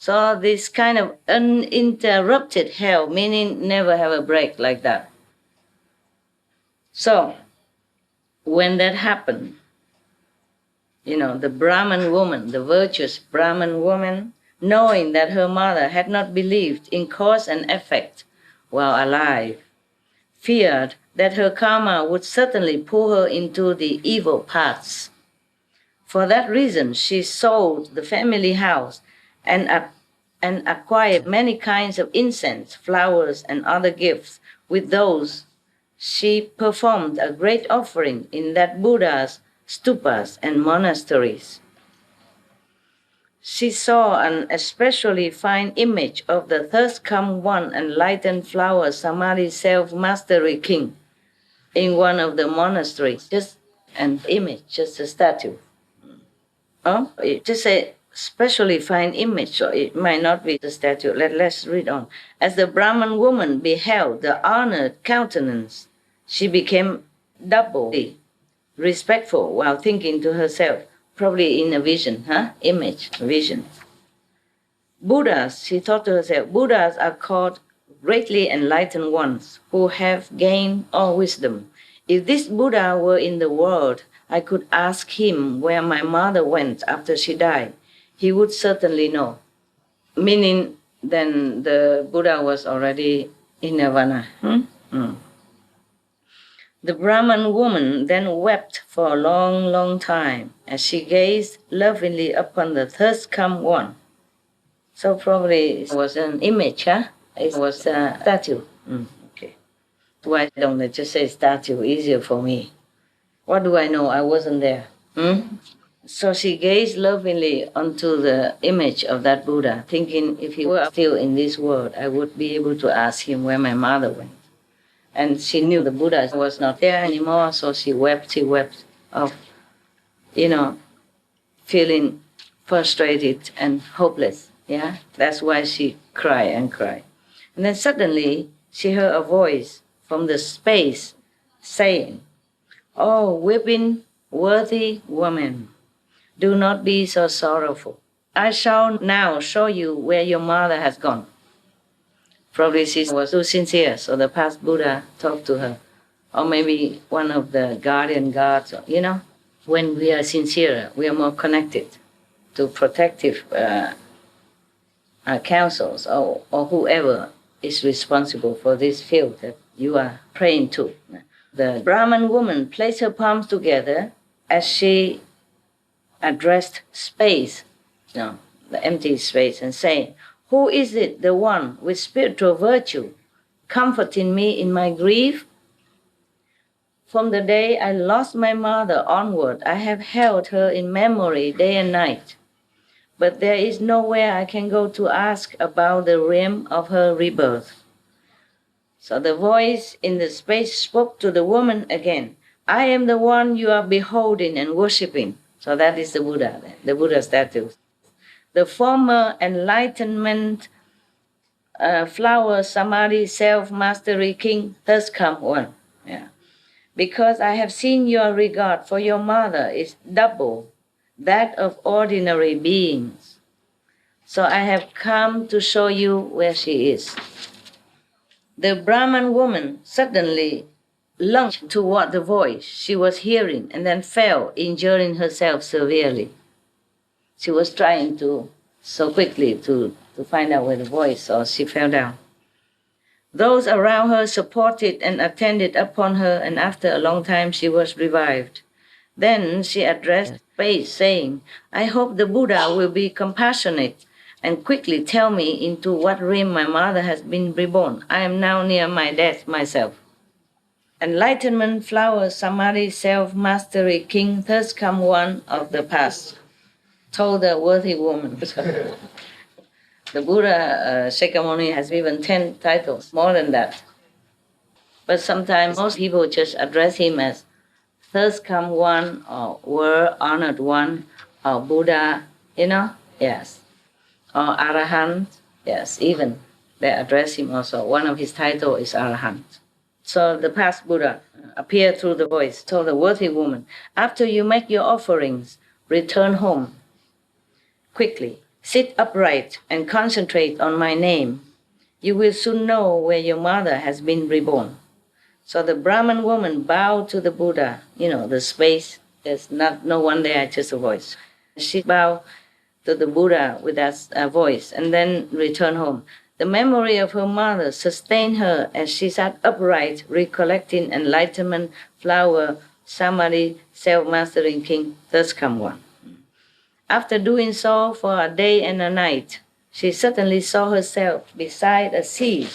So this kind of uninterrupted hell, meaning never have a break like that. So when that happened, the Brahman woman, the virtuous Brahman woman, knowing that her mother had not believed in cause and effect while alive, feared that her karma would certainly pull her into the evil paths. For that reason, she sold the family house and acquired many kinds of incense, flowers, and other gifts. With those, she performed a great offering in that Buddha's stupas and monasteries. She saw an especially fine image of the thirst come one enlightened flower Samadhi self-mastery king in one of the monasteries. Just an image, just a statue. Oh, just a especially fine image, so it might not be the statue. Let's read on. As the Brahman woman beheld the honored countenance, she became doubly respectful while thinking to herself, probably in a vision, image, vision. Buddhas, she thought to herself, Buddhas are called greatly enlightened ones who have gained all wisdom. If this Buddha were in the world, I could ask him where my mother went after she died. He would certainly know. Meaning then the Buddha was already in nirvana. The Brahman woman then wept for a long, long time as she gazed lovingly upon the thirst come one. So probably it was an image, It was a statue. Okay. Why don't they just say statue? Easier for me. What do I know? I wasn't there. So she gazed lovingly onto the image of that Buddha, thinking if he were still in this world, I would be able to ask him where my mother went. And she knew the Buddha was not there anymore, so she wept of, feeling frustrated and hopeless. Yeah, that's why she cried and cried. And then suddenly she heard a voice from the space saying, "Oh, weeping, worthy woman, do not be so sorrowful. I shall now show you where your mother has gone." Probably she was too sincere, so the past Buddha talked to her. Or maybe one of the guardian gods, when we are sincere, we are more connected to protective councils or whoever is responsible for this field that you are praying to. The Brahman woman placed her palms together as she addressed space, the empty space, and saying, "Who is it, the one with spiritual virtue, comforting me in my grief? From the day I lost my mother onward, I have held her in memory day and night. But there is nowhere I can go to ask about the realm of her rebirth." So the voice in the space spoke to the woman again. "I am the one you are beholding and worshipping." So that is the Buddha, the Buddha statue. The former enlightenment flower Samadhi self-mastery king, thus come one. Yeah. Because I have seen your regard for your mother is double that of ordinary beings. So I have come to show you where she is. The Brahman woman suddenly lunged toward the voice she was hearing and then fell, injuring herself severely. She was trying so quickly to find out where the voice, so she fell down. Those around her supported and attended upon her, and after a long time she was revived. Then she addressed space, saying, "I hope the Buddha will be compassionate and quickly tell me into what realm my mother has been reborn. I am now near my death myself." Enlightenment flower Samadhi self-mastery king, thus come one of the past, told the worthy woman. The Buddha Shakyamuni has even 10 titles, more than that. But sometimes most people just address him as thus come one, or were honored one, or Buddha, yes. Or Arahant, yes, even they address him also. One of his titles is Arahant. So the past Buddha appeared through the voice, told the worthy woman, "After you make your offerings, return home quickly. Sit upright and concentrate on my name. You will soon know where your mother has been reborn. So the Brahman woman bowed to the Buddha. The space, there's no one there, just a voice. She bowed to the Buddha with that voice and then returned home. The memory of her mother sustained her as she sat upright, recollecting enlightenment, flower, samadhi, self-mastering king, thus come one. After doing so for a day and a night, she suddenly saw herself beside a sea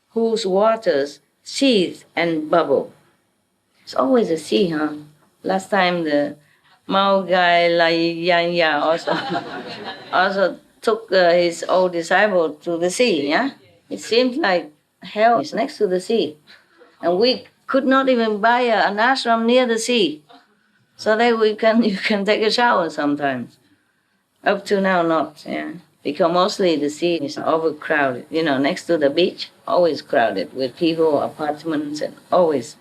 whose waters seethe and bubble. It's always a sea, huh? Last time the Mao Gai Lai Yan Ya also took his old disciple to the sea, yeah? It seems like hell is next to the sea. And we could not even buy an ashram near the sea. So that you can take a shower sometimes. Up to now, not, yeah. Because mostly the sea is overcrowded. Next to the beach, always crowded with people, apartments, and always.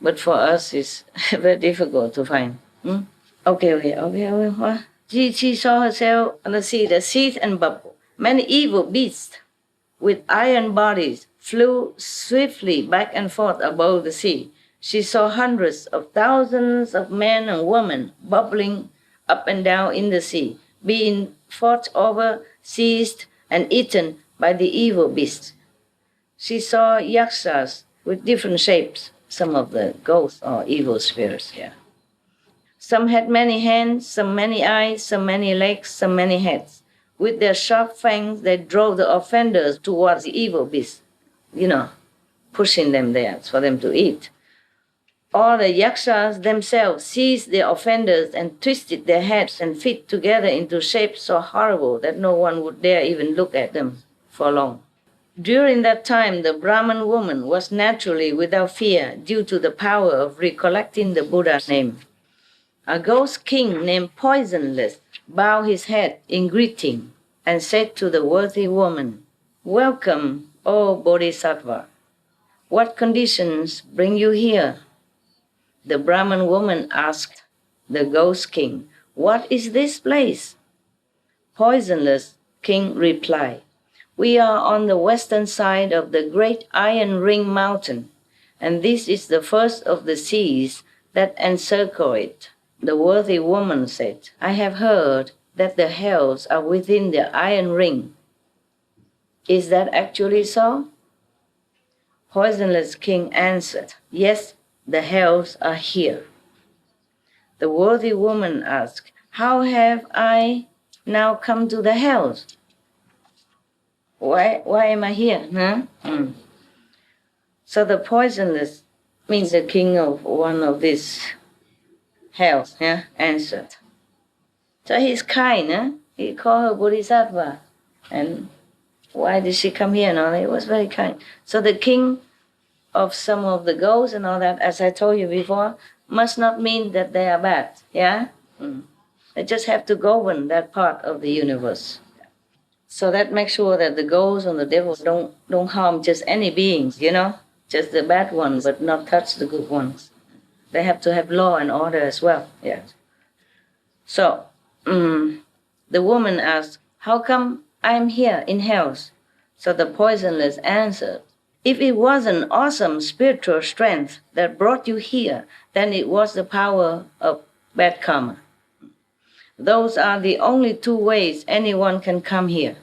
But for us, it's very difficult to find. Okay. What? She saw herself on the sea, the seethe and bubble. Many evil beasts with iron bodies flew swiftly back and forth above the sea. She saw hundreds of thousands of men and women bubbling up and down in the sea, being fought over, seized, and eaten by the evil beasts. She saw yakshas with different shapes, some of the ghosts or evil spirits, yeah. Some had many hands, some many eyes, some many legs, some many heads. With their sharp fangs, they drove the offenders towards the evil beasts, pushing them there for them to eat. All the yakshas themselves seized the offenders and twisted their heads and feet together into shapes so horrible that no one would dare even look at them for long. During that time, the Brahman woman was naturally without fear due to the power of recollecting the Buddha's name. A ghost king named Poisonless bowed his head in greeting and said to the worthy woman, "Welcome, O Bodhisattva. What conditions bring you here?" The Brahman woman asked the ghost king, "What is this place?" Poisonless king replied, "We are on the western side of the great Iron Ring mountain, and this is the first of the seas that encircle it." The worthy woman said, "I have heard that the hells are within the Iron Ring. Is that actually so?" Poisonless king answered, "Yes, the hells are here." The worthy woman asked, "How have I now come to the hells? Why am I here?" So the Poisonless means the king of one of these hells, answered. So he's kind, He called her Bodhisattva. And why did she come here? No, he was very kind. So the king of some of the ghosts and all that, as I told you before, must not mean that they are bad, They just have to govern that part of the universe. So that makes sure that the ghosts and the devils don't harm just any beings, just the bad ones, but not touch the good ones. They have to have law and order as well, So the woman asked, "How come I'm here in hells?" So the Poisonless answered, "If it was an awesome spiritual strength that brought you here, then it was the power of bad karma. Those are the only two ways anyone can come here."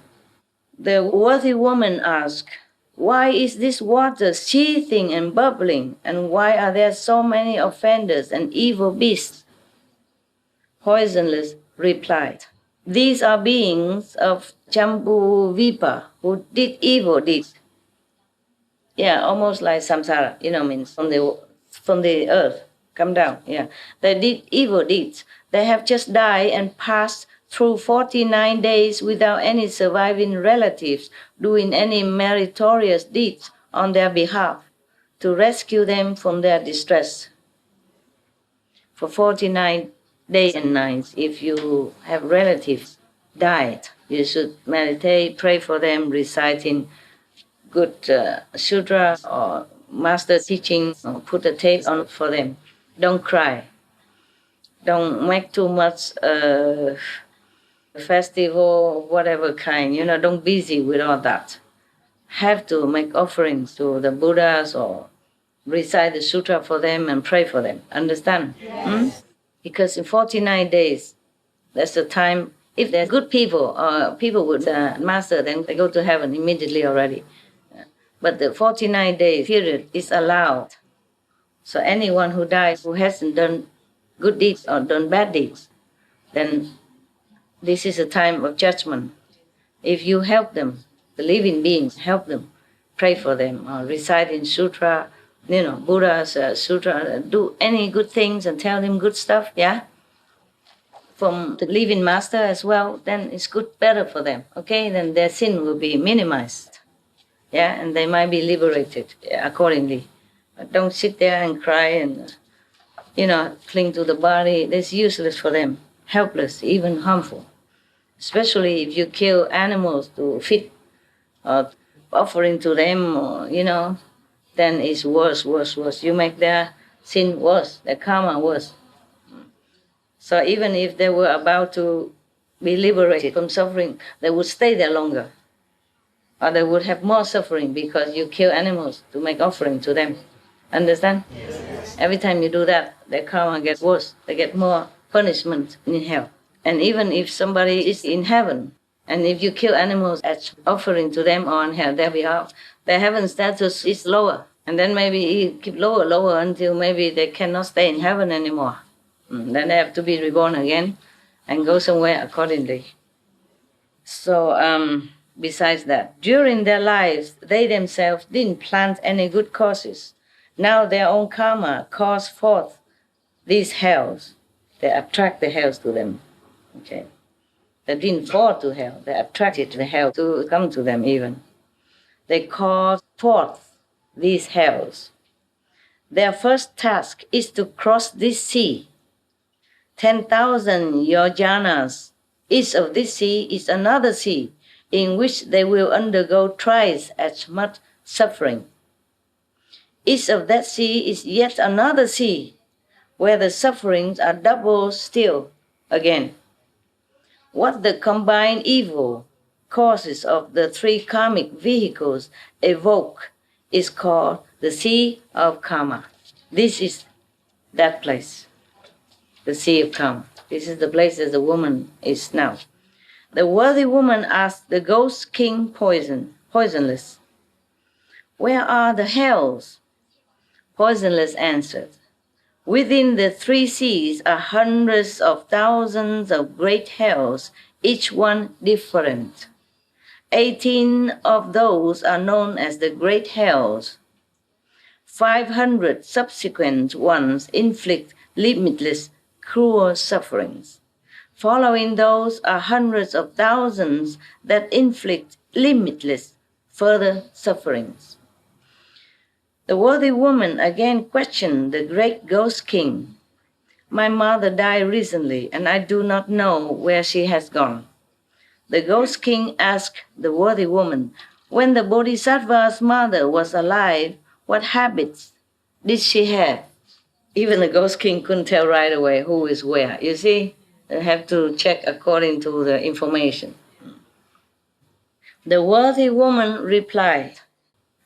The worthy woman asked, "Why is this water seething and bubbling, and why are there so many offenders and evil beasts?" Poisonless replied, "These are beings of Jambu Vipa who did evil deeds." Almost like samsara, means from the earth, come down, They did evil deeds. They have just died and passed through 49 days without any surviving relatives doing any meritorious deeds on their behalf to rescue them from their distress. For 49 days and nights, if you have relatives died, you should meditate, pray for them, reciting good sutra or master teaching, or put a tape on for them. Don't cry. Don't make too much festival, whatever kind, don't busy with all that. Have to make offerings to the Buddhas or recite the sutra for them and pray for them. Understand? Yes. Because in 49 days, that's the time. If they're good people or people with the master, then they go to heaven immediately already. But the 49 day period is allowed. So anyone who dies who hasn't done good deeds or done bad deeds, then this is a time of judgment. If you help them, the living beings, help them, pray for them, or recite in sutra, Buddha's sutra, do any good things and tell them good stuff, yeah? From the living master as well, then it's better for them, okay? Then their sin will be minimized, yeah? And they might be liberated accordingly. But don't sit there and cry and, cling to the body. That's useless for them, helpless, even harmful. Especially if you kill animals to feed or offering to them, or, then it's worse. You make their sin worse, their karma worse. So even if they were about to be liberated from suffering, they would stay there longer. Or they would have more suffering because you kill animals to make offering to them. Understand? Yes. Every time you do that, their karma gets worse. They get more punishment in hell. And even if somebody is in heaven, and if you kill animals as offering to them on their behalf, their heaven status is lower. And then maybe you keep lower until maybe they cannot stay in heaven anymore. Then they have to be reborn again and go somewhere accordingly. So besides that, during their lives, they themselves didn't plant any good causes. Now their own karma calls forth these hells. They attract the hells to them. Okay. They didn't fall to hell. They attracted the hell to come to them even. They call forth these hells. Their first task is to cross this sea. 10,000 yojanas. Each of this sea is another sea in which they will undergo twice as much suffering. Each of that sea is yet another sea where the sufferings are double still again. What the combined evil causes of the three karmic vehicles evoke is called the sea of karma. This is that place, the sea of karma. This is the place that the woman is now. The worthy woman asked the ghost king Poisonless, "Where are the hells?" Poisonless answered, "Within the three seas are hundreds of thousands of great hells, each one different. 18 of those are known as the great hells. 500 subsequent ones inflict limitless, cruel sufferings. Following those are hundreds of thousands that inflict limitless, further sufferings." The worthy woman again questioned the great ghost king. "My mother died recently, and I do not know where she has gone." The ghost king asked the worthy woman, "When the Bodhisattva's mother was alive, what habits did she have?" Even the ghost king couldn't tell right away who is where. You see, they have to check according to the information. The worthy woman replied,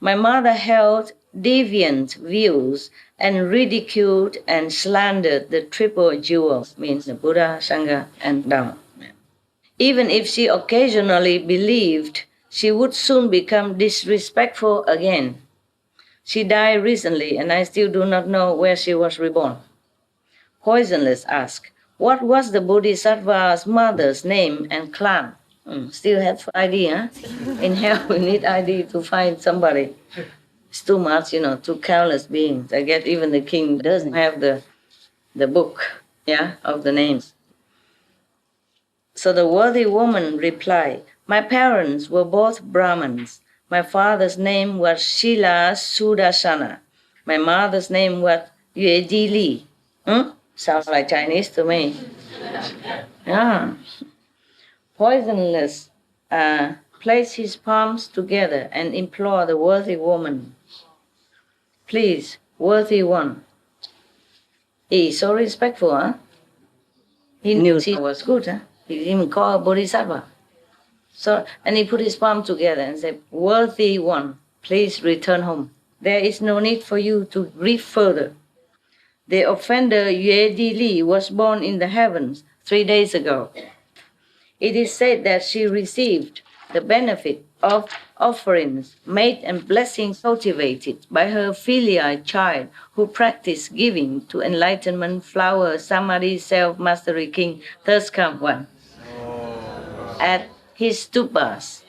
"My mother held deviant views and ridiculed and slandered the triple jewels," means the Buddha, Sangha, and Dhamma. "Even if she occasionally believed, she would soon become disrespectful again. She died recently, and I still do not know where she was reborn." Poisonless asked, "What was the Bodhisattva's mother's name and clan?" Still have ID, huh? In hell, we need ID to find somebody. It's too much, too careless beings. I guess even the king doesn't have the book, of the names. So the worthy woman replied, "My parents were both Brahmins. My father's name was Shila Sudarsana. My mother's name was Yue Ji Li." Sounds like Chinese to me. Yeah. Poisonless placed his palms together and implored the worthy woman, "Please, worthy one." He's so respectful, huh? He knew she was good, huh? He even called her Bodhisattva. So, and he put his palm together and said, "Worthy one, please return home. There is no need for you to grieve further. The offender Yue Di Li was born in the heavens 3 days ago. It is said that she received the benefit of offerings made and blessings cultivated by her filial child who practiced giving to enlightenment flower Samadhi self-mastery king Thirskam One at his stupas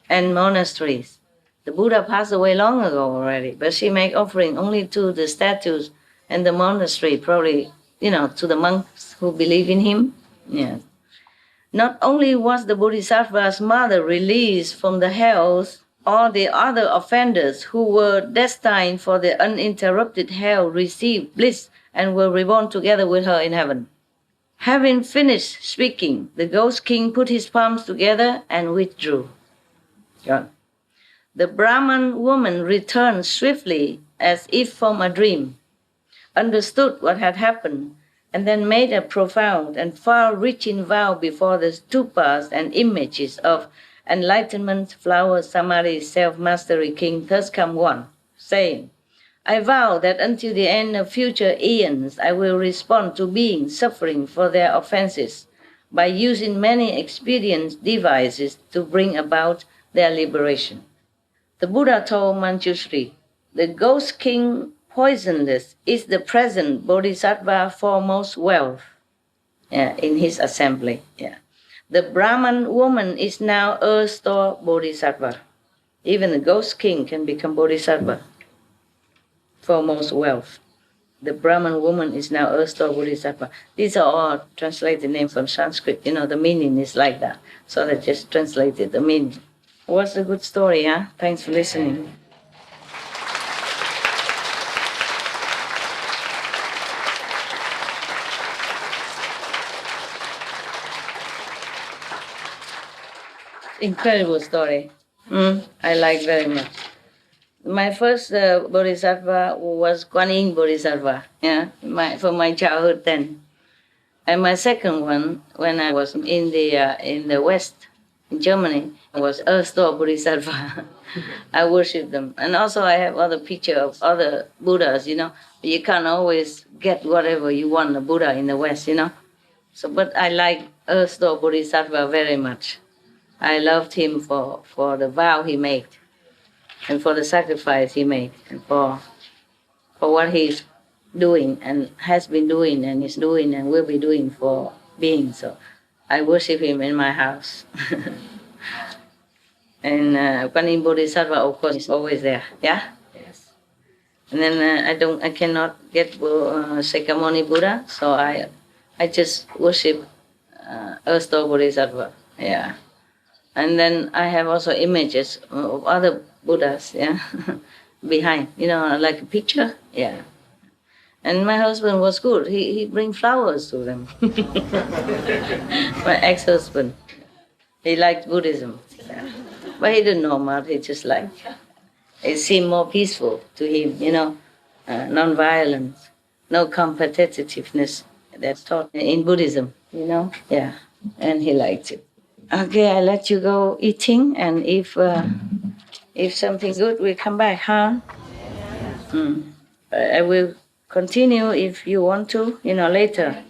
and monasteries. The Buddha passed away long ago already, but she made offering only to the statues and the monastery, probably, to the monks who believe in him. Yeah. Not only was the Bodhisattva's mother released from the hells, all the other offenders who were destined for the uninterrupted hell received bliss and were reborn together with her in heaven. Having finished speaking, the ghost king put his palms together and withdrew. God. The Brahman woman returned swiftly as if from a dream, understood what had happened, and then made a profound and far-reaching vow before the stupas and images of enlightenment flower Samadhi self-mastery king Thirskam One, saying, "I vow that until the end of future eons I will respond to beings suffering for their offenses by using many expedient devices to bring about their liberation." The Buddha told Manjushri, "The ghost king poisonless is the present Bodhisattva foremost wealth," in his assembly. Yeah. The Brahman woman is now Earth-store Bodhisattva. Even the ghost king can become Bodhisattva, foremost wealth. The Brahman woman is now Earth-store Bodhisattva. These are all translated names from Sanskrit. The meaning is like that. So they just translated the meaning. What's a good story, huh? Thanks for listening. Incredible story. I like very much. My first Bodhisattva was Kuan Yin Bodhisattva, from my childhood then. And my second one, when I was in the West, in Germany, was Earth-store Bodhisattva. I worship them. And also I have other picture of other Buddhas, You can't always get whatever you want, a Buddha in the West, So, but I like Earth-store Bodhisattva very much. I loved him for the vow he made, and for the sacrifice he made, and for what he's doing, and has been doing, and is doing, and will be doing for beings. So I worship him in my house. And Kuan Yin Bodhisattva, of course, is always there. Yeah? Yes. And then I cannot get Shakyamuni Buddha, so I just worship Earth-store Bodhisattva. Yeah. And then I have also images of other Buddhas, behind, like a picture, And my husband was good. He bring flowers to them. My ex-husband, he liked Buddhism, but he didn't know much. He just it seemed more peaceful to him, non-violence, no competitiveness that's taught in Buddhism, and he liked it. Okay, I let you go eating, and if something good will come back, huh? I will continue if you want to, later.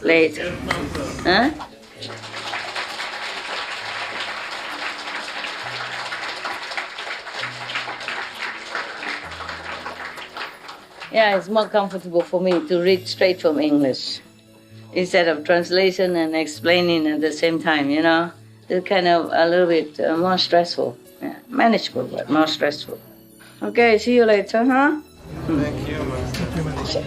Later. Huh? Yeah, it's more comfortable for me to read straight from English, instead of translation and explaining at the same time, It's kind of a little bit more stressful. Yeah, manageable, but more stressful. Okay, see you later, huh? Thank you, Master.